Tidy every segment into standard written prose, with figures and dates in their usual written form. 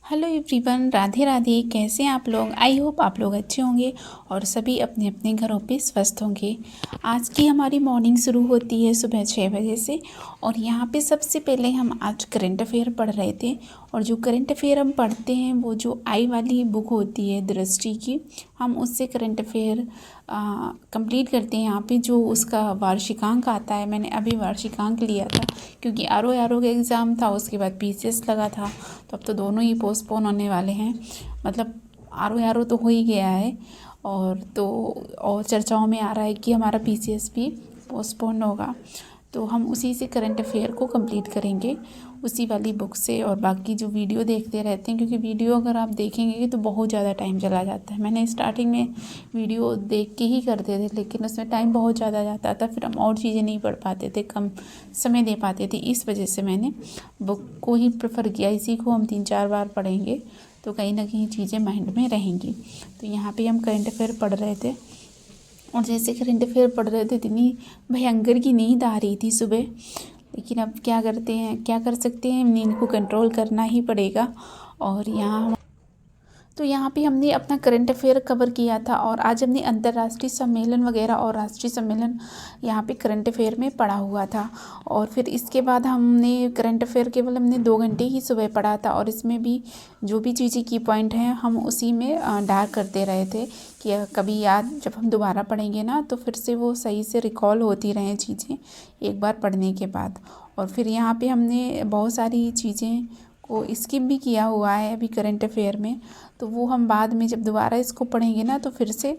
Hello everyone, Radhe Radhe. कैसे हैं आप लोग? आई होप आप लोग अच्छे होंगे और सभी अपने अपने घरों पे स्वस्थ होंगे। आज की हमारी मॉर्निंग शुरू होती है सुबह 6 बजे से। और यहाँ पे सबसे पहले हम आज करंट अफेयर पढ़ रहे थे। और जो करंट अफेयर हम पढ़ते हैं वो जो आई वाली बुक होती है दृष्टि की, हम उससे करंट अफेयर कंप्लीट करते हैं। यहाँ पे जो उसका वार्षिकांक आता है, मैंने अभी वार्षिकांक लिया था क्योंकि आर का एग्ज़ाम था, उसके बाद पीसीएस लगा था, तो अब तो दोनों ही पोस्टपोन होने वाले हैं। मतलब आर तो हो ही गया है और चर्चाओं में आ रहा है कि हमारा पीसीएस भी पोस्टपोन होगा। तो हम उसी से करंट अफेयर को कंप्लीट करेंगे, उसी वाली बुक से। और बाकी जो वीडियो देखते रहते हैं, क्योंकि वीडियो अगर आप देखेंगे तो बहुत ज़्यादा टाइम चला जाता है। मैंने स्टार्टिंग में वीडियो देख के ही करते थे, लेकिन उसमें टाइम बहुत ज़्यादा जाता था, फिर हम और चीज़ें नहीं पढ़ पाते थे, कम समय दे पाते थे। इस वजह से मैंने बुक को ही प्रेफर किया। इसी को हम 3-4 बार पढ़ेंगे तो कहीं ना कहीं चीज़ें माइंड में रहेंगी। तो यहाँ पे हम करंट अफेयर पढ़ रहे थे, और जैसे करंट अफेयर पढ़ रहे थे इतनी भयंकर की नींद आ रही थी सुबह। लेकिन अब क्या करते हैं, क्या कर सकते हैं, नींद को कंट्रोल करना ही पड़ेगा। और यहाँ पे हमने अपना करंट अफेयर कवर किया था। और आज हमने अंतर्राष्ट्रीय सम्मेलन वगैरह और राष्ट्रीय सम्मेलन यहाँ पे करंट अफेयर में पढ़ा हुआ था। और फिर इसके बाद हमने करंट अफेयर केवल हमने 2 घंटे ही सुबह पढ़ा था, और इसमें भी जो भी चीज़ें की पॉइंट हैं हम उसी में डार्क करते रहे थे कि कभी याद, जब हम दोबारा पढ़ेंगे ना तो फिर से वो सही से रिकॉल होती रहें चीज़ें एक बार पढ़ने के बाद। और फिर यहाँ पे हमने बहुत सारी चीज़ें को स्किप भी किया हुआ है अभी करंट अफेयर में, तो वो हम बाद में जब दोबारा इसको पढ़ेंगे ना तो फिर से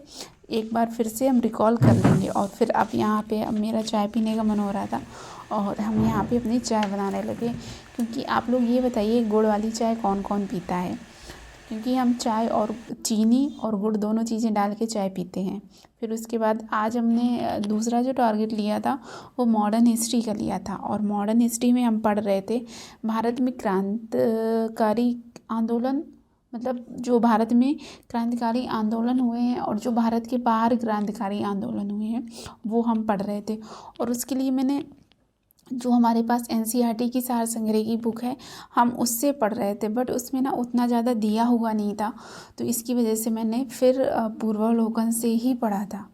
एक बार फिर से हम रिकॉल कर लेंगे। और फिर अब यहाँ पे अब मेरा चाय पीने का मन हो रहा था और हम यहाँ पे अपनी चाय बनाने लगे। क्योंकि आप लोग ये बताइए, गुड़ वाली चाय कौन कौन पीता है? क्योंकि हम चाय और चीनी और गुड़ दोनों चीज़ें डाल के चाय पीते हैं। फिर उसके बाद आज हमने दूसरा जो टारगेट लिया था वो मॉडर्न हिस्ट्री का लिया था। और मॉडर्न हिस्ट्री में हम पढ़ रहे थे भारत में क्रांतिकारी आंदोलन, मतलब जो भारत में क्रांतिकारी आंदोलन हुए हैं और जो भारत के बाहर क्रांतिकारी आंदोलन हुए हैं वो हम पढ़ रहे थे। और उसके लिए मैंने जो हमारे पास एनसीईआरटी की सार संग्रह की बुक है हम उससे पढ़ रहे थे, बट उसमें ना उतना ज़्यादा दिया हुआ नहीं था, तो इसकी वजह से मैंने फिर पूर्वावलोकन से ही पढ़ा था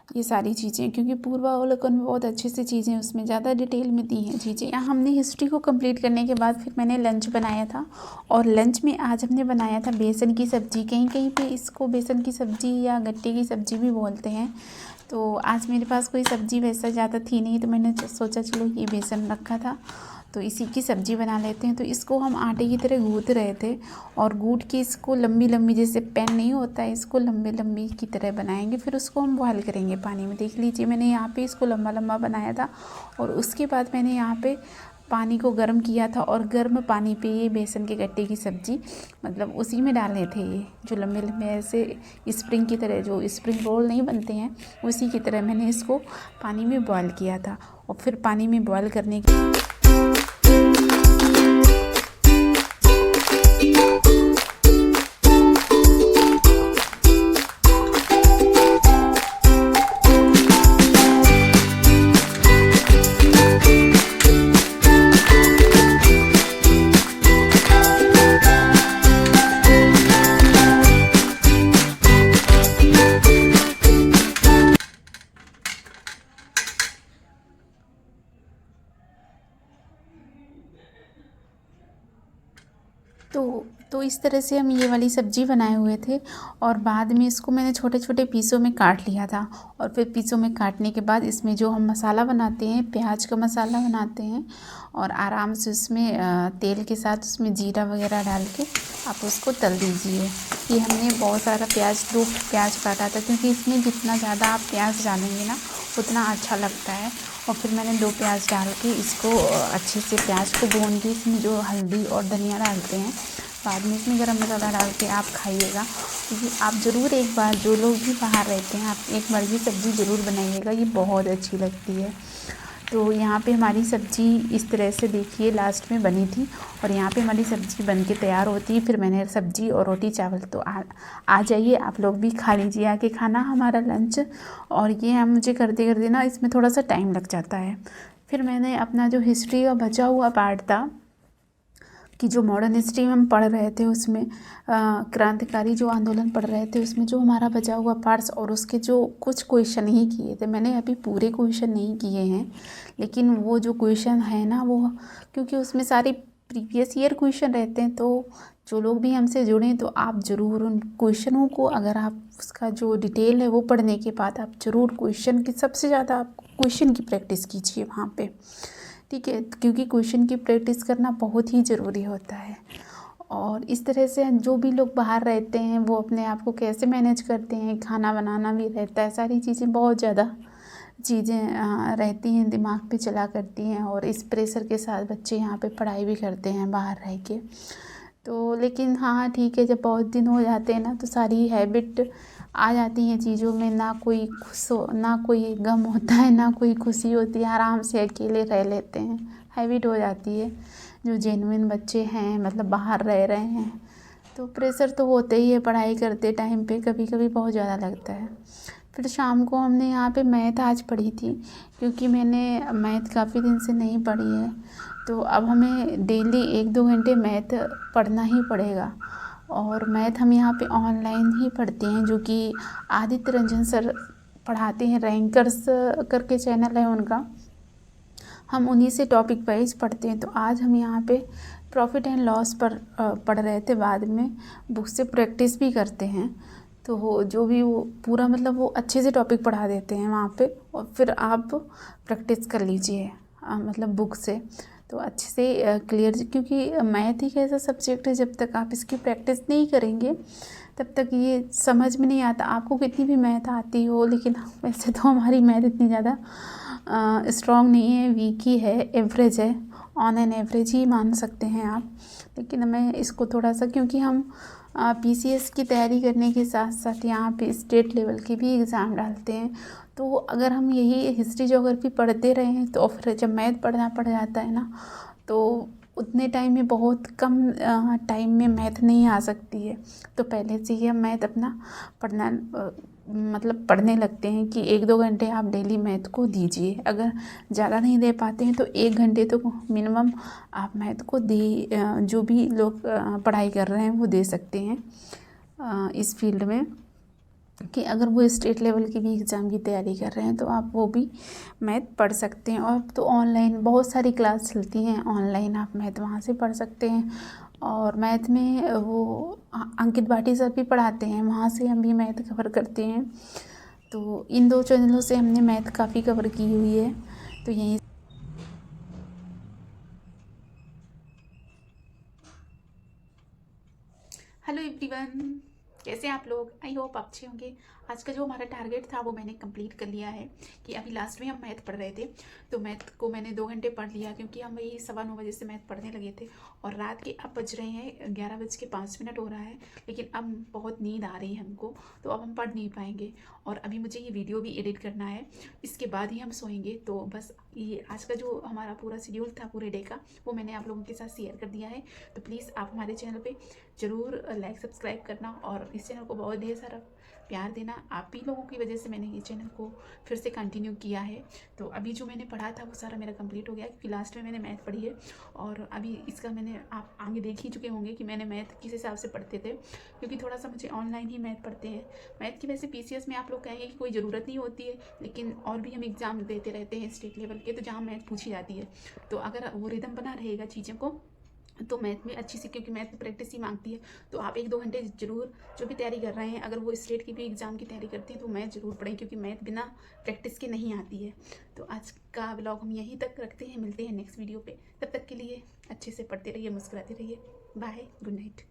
ये सारी चीज़ें। क्योंकि पूर्वावलोकन में बहुत अच्छे से चीज़ें उसमें ज़्यादा डिटेल में दी हैं चीज़ें। यहाँ हमने हिस्ट्री को कंप्लीट करने के बाद फिर मैंने लंच बनाया था, और लंच में आज हमने बनाया था बेसन की सब्ज़ी। कहीं कहीं पे इसको बेसन की सब्ज़ी या गट्टे की सब्ज़ी भी बोलते हैं। तो आज मेरे पास कोई सब्ज़ी वैसा ज़्यादा थी नहीं, तो मैंने सोचा चलो ये बेसन रखा था तो इसी की सब्ज़ी बना लेते हैं। तो इसको हम आटे की तरह गूँथ रहे थे, और गूँथ के इसको लंबी लंबी, जैसे पेन नहीं होता है, इसको लंबी लंबी की तरह बनाएंगे। फिर उसको हम बॉयल करेंगे पानी में। देख लीजिए मैंने यहाँ पे इसको लंबा लंबा बनाया था, और उसके बाद मैंने यहाँ पे पानी को गर्म किया था, और गर्म पानी पे ये बेसन के गट्टे की सब्ज़ी मतलब उसी में डाले थे। ये जो लंबे लंबे ऐसे स्प्रिंग की तरह, जो स्प्रिंग रोल नहीं बनते हैं उसी की तरह मैंने इसको पानी में बॉयल किया था। और फिर पानी में बॉयल करने के तो इस तरह से हम ये वाली सब्ज़ी बनाए हुए थे। और बाद में इसको मैंने छोटे छोटे पीसों में काट लिया था। और फिर पीसों में काटने के बाद इसमें जो हम मसाला बनाते हैं, प्याज का मसाला बनाते हैं, और आराम से उसमें तेल के साथ उसमें जीरा वगैरह डाल के आप उसको तल दीजिए। ये हमने बहुत सारा प्याज, 2 प्याज काटा था, क्योंकि इसमें जितना ज़्यादा आप प्याज डालेंगे ना उतना अच्छा लगता है। और फिर मैंने 2 प्याज डाल के इसको अच्छे से प्याज को भून के इसमें जो हल्दी और धनिया डालते हैं, बाद में इसमें गरम मसाला डाल के आप खाइएगा। क्योंकि आप ज़रूर एक बार, जो लोग भी बाहर रहते हैं, आप एक बार ये सब्ज़ी ज़रूर बनाइएगा, ये बहुत अच्छी लगती है। तो यहाँ पे हमारी सब्ज़ी इस तरह से देखिए लास्ट में बनी थी, और यहाँ पे हमारी सब्ज़ी बन के तैयार होती है। फिर मैंने सब्ज़ी और रोटी चावल, तो आ जाइए आप लोग भी खा लीजिए आके खाना, हमारा लंच। और ये हम मुझे करते करते ना इसमें थोड़ा सा टाइम लग जाता है। फिर मैंने अपना जो हिस्ट्री का बचा हुआ पार्ट था कि जो मॉडर्न हिस्ट्री में हम पढ़ रहे थे उसमें क्रांतिकारी जो आंदोलन पढ़ रहे थे उसमें जो हमारा बचा हुआ पार्ट्स और उसके जो कुछ क्वेश्चन ही किए थे। मैंने अभी पूरे क्वेश्चन नहीं किए हैं, लेकिन वो जो क्वेश्चन है ना वो, क्योंकि उसमें सारे प्रीवियस ईयर क्वेश्चन रहते हैं, तो जो लोग भी हमसे जुड़ें तो आप ज़रूर उन क्वेश्चनों को, अगर आप उसका जो डिटेल है वो पढ़ने के बाद आप ज़रूर क्वेश्चन की, सबसे ज़्यादा आप क्वेश्चन की प्रैक्टिस कीजिए वहाँ पे, ठीक है, क्योंकि क्वेश्चन की प्रैक्टिस करना बहुत ही ज़रूरी होता है। और इस तरह से जो भी लोग बाहर रहते हैं वो अपने आप को कैसे मैनेज करते हैं, खाना बनाना भी रहता है, सारी चीज़ें, बहुत ज़्यादा चीज़ें रहती हैं, दिमाग पे चला करती हैं, और इस प्रेशर के साथ बच्चे यहाँ पे पढ़ाई भी करते हैं बाहर रह के। तो लेकिन हाँ ठीक है, जब बहुत दिन हो जाते हैं ना तो सारी हैबिट आ जाती हैं चीज़ों में, ना कोई खुश हो, ना कोई गम होता है, ना कोई खुशी होती है, आराम से अकेले रह लेते हैं, हैबिट हो जाती है। जो जेन्युइन बच्चे हैं, मतलब बाहर रह रहे हैं, तो प्रेशर तो होता ही है पढ़ाई करते टाइम पे, कभी कभी बहुत ज़्यादा लगता है। फिर शाम को हमने यहाँ पे मैथ आज पढ़ी थी, क्योंकि मैंने मैथ काफ़ी दिन से नहीं पढ़ी है, तो अब हमें डेली 1-2 घंटे मैथ पढ़ना ही पड़ेगा। और मैथ हम यहाँ पे ऑनलाइन ही पढ़ते हैं, जो कि आदित्य रंजन सर पढ़ाते हैं, रैंकर्स करके चैनल है उनका, हम उन्हीं से टॉपिक वाइज पढ़ते हैं। तो आज हम यहाँ पे प्रॉफिट एंड लॉस पर पढ़ रहे थे, बाद में बुक से प्रैक्टिस भी करते हैं। तो जो भी वो पूरा, मतलब वो अच्छे से टॉपिक पढ़ा देते हैं वहाँ पे, और फिर आप प्रैक्टिस कर लीजिए मतलब बुक से, तो अच्छे से क्लियर, क्योंकि मैथ एक ऐसा सब्जेक्ट है, जब तक आप इसकी प्रैक्टिस नहीं करेंगे तब तक ये समझ में नहीं आता। आपको कितनी भी मैथ आती हो, लेकिन वैसे तो हमारी मैथ इतनी ज़्यादा स्ट्रॉन्ग नहीं है, वीक ही है, एवरेज है, ऑन एन एवरेज ही मान सकते हैं आप। लेकिन मैं इसको थोड़ा सा, क्योंकि हम पीसीएस की तैयारी करने के साथ साथ यहाँ पे स्टेट लेवल के भी एग्ज़ाम डालते हैं, तो अगर हम यही हिस्ट्री ज्योग्राफी पढ़ते रहे हैं तो फिर जब मैथ पढ़ना पड़ जाता है ना, तो उतने टाइम में, बहुत कम टाइम में मैथ नहीं आ सकती है। तो पहले से ही हम मैथ अपना पढ़ना मतलब पढ़ने लगते हैं कि 1-2 घंटे आप डेली मैथ को दीजिए। अगर ज़्यादा नहीं दे पाते हैं तो 1 घंटे तो मिनिमम आप मैथ को जो भी लोग पढ़ाई कर रहे हैं वो दे सकते हैं इस फील्ड में, कि अगर वो स्टेट लेवल की भी एग्ज़ाम की तैयारी कर रहे हैं तो आप वो भी मैथ पढ़ सकते हैं। और अब तो ऑनलाइन बहुत सारी क्लास चलती हैं, ऑनलाइन आप मैथ वहाँ से पढ़ सकते हैं। और मैथ में वो अंकित भाटी सर भी पढ़ाते हैं, वहाँ से हम भी मैथ कवर करते हैं। तो इन 2 चैनलों से हमने मैथ काफ़ी कवर की हुई है। तो यहीं, हेलो एवरीवन, कैसे हैं आप लोग? आई होप आप अच्छे होंगे। आज का जो हमारा टारगेट था वो मैंने कंप्लीट कर लिया है, कि अभी लास्ट में हम मैथ पढ़ रहे थे, तो मैथ को मैंने 2 घंटे पढ़ लिया, क्योंकि हम वही 9:15 बजे से मैथ पढ़ने लगे थे, और रात के अब बज रहे हैं 11:05 हो रहा है, लेकिन अब बहुत नींद आ रही है हमको, तो अब हम पढ़ नहीं पाएंगे। और अभी मुझे ये वीडियो भी एडिट करना है, इसके बाद ही हम सोएंगे। तो बस ये आज का जो हमारा पूरा शेड्यूल था पूरे डे का, वो मैंने आप लोगों के साथ शेयर कर दिया है। तो प्लीज़ आप हमारे चैनल पे ज़रूर लाइक सब्सक्राइब करना, और इस चैनल को बहुत ढेर सारा प्यार देना। आप ही लोगों की वजह से मैंने ये चैनल को फिर से कंटिन्यू किया है। तो अभी जो मैंने पढ़ा था वो सारा मेरा कंप्लीट हो गया, क्योंकि लास्ट में मैंने मैथ पढ़ी है, और अभी इसका मैंने, आप आगे देख ही चुके होंगे कि मैंने मैथ किस हिसाब से पढ़ते थे, क्योंकि थोड़ा सा मुझे ऑनलाइन ही मैथ पढ़ते हैं। मैथ की वैसे पीसीएस में आप लोग कहेंगे कि कोई ज़रूरत नहीं होती है, लेकिन और भी हम एग्ज़ाम देते रहते हैं स्टेट लेवल के, तो जहाँ मैथ पूछी जाती है, तो अगर वो रिदम बना रहेगा चीज़ों को, तो मैथ में अच्छी सी, क्योंकि मैथ प्रैक्टिस ही मांगती है, तो आप 1-2 घंटे ज़रूर, जो भी तैयारी कर रहे हैं, अगर वो स्टेट की भी एग्ज़ाम की तैयारी करते हैं तो मैथ ज़रूर पढ़ें, क्योंकि मैथ बिना प्रैक्टिस के नहीं आती है। तो आज का व्लॉग हम यहीं तक रखते हैं, मिलते हैं नेक्स्ट वीडियो पे। तब तक के लिए अच्छे से पढ़ते रहिए, मुस्कुराते रहिए। Bye, good night.